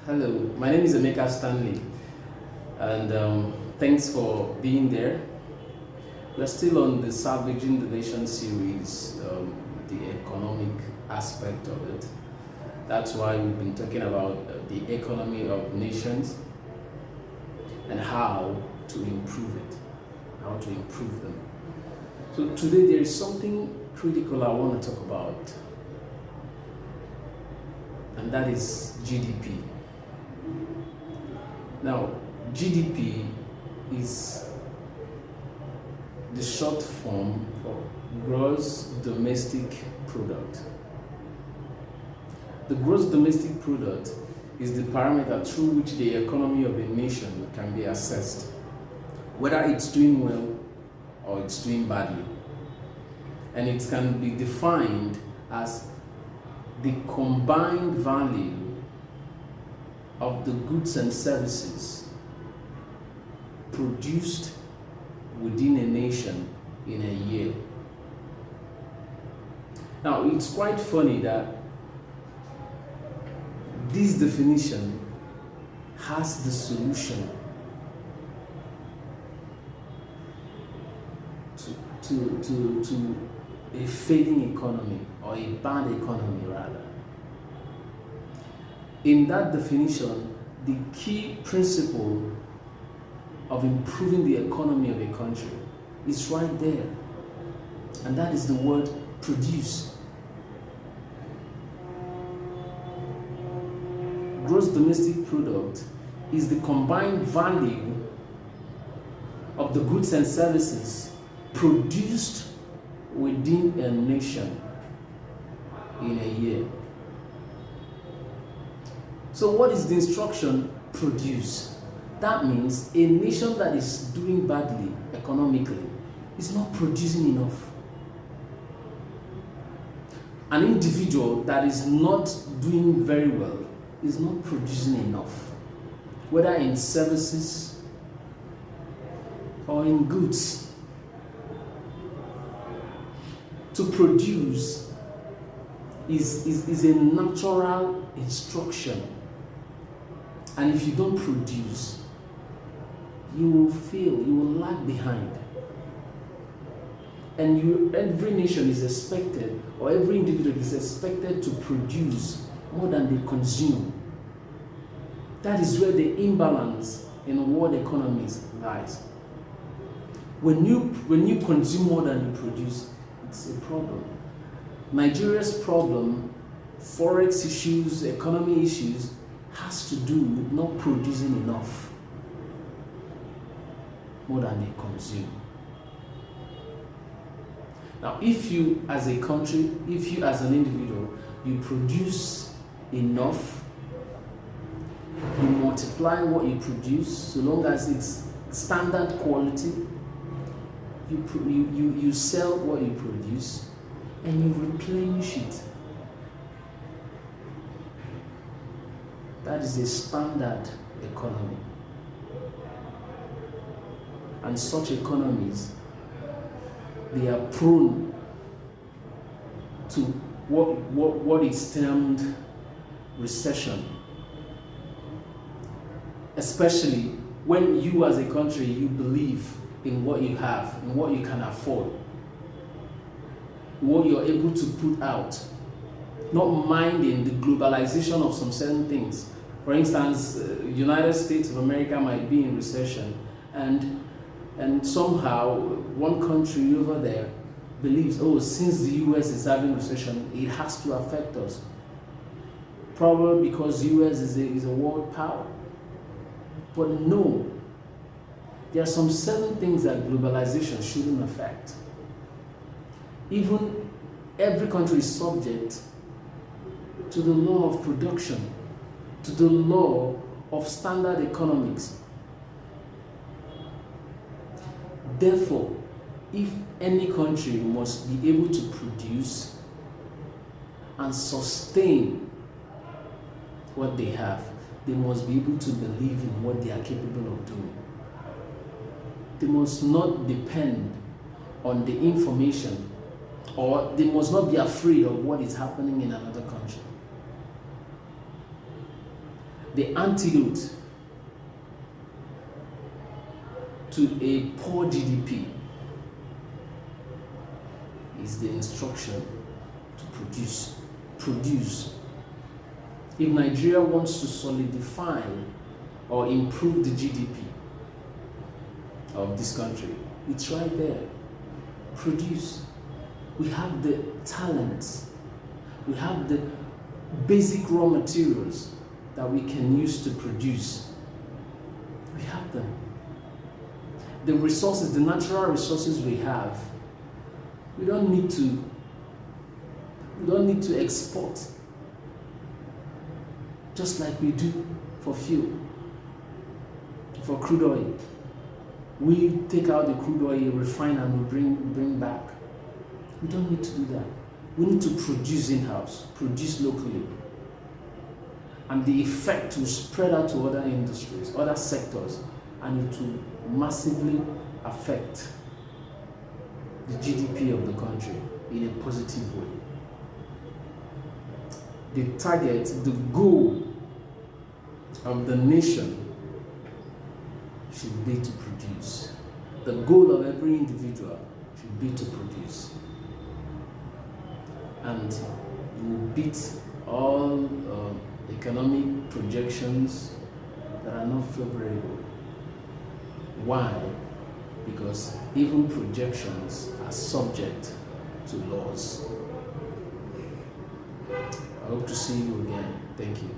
Hello, my name is Emeka Stanley, and thanks for being there. We're still on the Salvaging the Nation series, the economic aspect of it. That's why we've been talking about the economy of nations and how to improve it, how to improve them. So today there is something critical I want to talk about, and that is GDP. Now, GDP is the short form for gross domestic product. The gross domestic product is the parameter through which the economy of a nation can be assessed, whether it's doing well or it's doing badly. And it can be defined as the combined value of the goods and services produced within a nation in a year. Now, it's quite funny that this definition has the solution to a failing economy, or a bad economy rather. In that definition, the key principle of improving the economy of a country is right there, and that is the word produce. Gross domestic product is the combined value of the goods and services produced within a nation in a year. So what is the instruction? Produce. That means a nation that is doing badly economically is not producing enough. An individual that is not doing very well is not producing enough, whether in services or in goods. To produce is a natural instruction. And if you don't produce, you will fail, you will lag behind. And every nation is expected, or every individual is expected to produce more than they consume. That is where the imbalance in world economies lies. When you consume more than you produce, it's a problem. Nigeria's problem, forex issues, economy issues, has to do with not producing enough, more than they consume. Now, if you as a country, if you as an individual, you produce enough, you multiply what you produce, so long as it's standard quality, you sell what you produce, and you replenish it. That is a standard economy. And such economies, they are prone to what is termed recession. Especially when you as a country, you believe in what you have, in what you can afford, what you're able to put out, not minding the globalization of some certain things. For instance, United States of America might be in recession, and somehow one country over there believes, oh, since the US is having recession, it has to affect us. Probably because US is a world power. But no, there are some certain things that globalization shouldn't affect. Even every country is subject to the law of production, to the law of standard economics. Therefore, if any country must be able to produce and sustain what they have, they must be able to believe in what they are capable of doing. They must not depend on the information, or they must not be afraid of what is happening in another country. The antidote to a poor GDP is the instruction to produce. Produce. If Nigeria wants to solidify or improve the GDP of this country, it's right there. Produce. We have the talents. We have the basic raw materials that we can use to produce. We have them. The resources, the natural resources we have, we don't need to export, just like we do for fuel, for crude oil. We take out the crude oil, refine, and we bring back. We don't need to do that. We need to produce in-house, produce locally. And the effect will spread out to other industries, other sectors, and it will massively affect the GDP of the country in a positive way. The target, the goal of the nation should be to produce. The goal of every individual should be to produce. And you will beat all economic projections that are not favorable. Why? Because even projections are subject to laws. I hope to see you again. Thank you.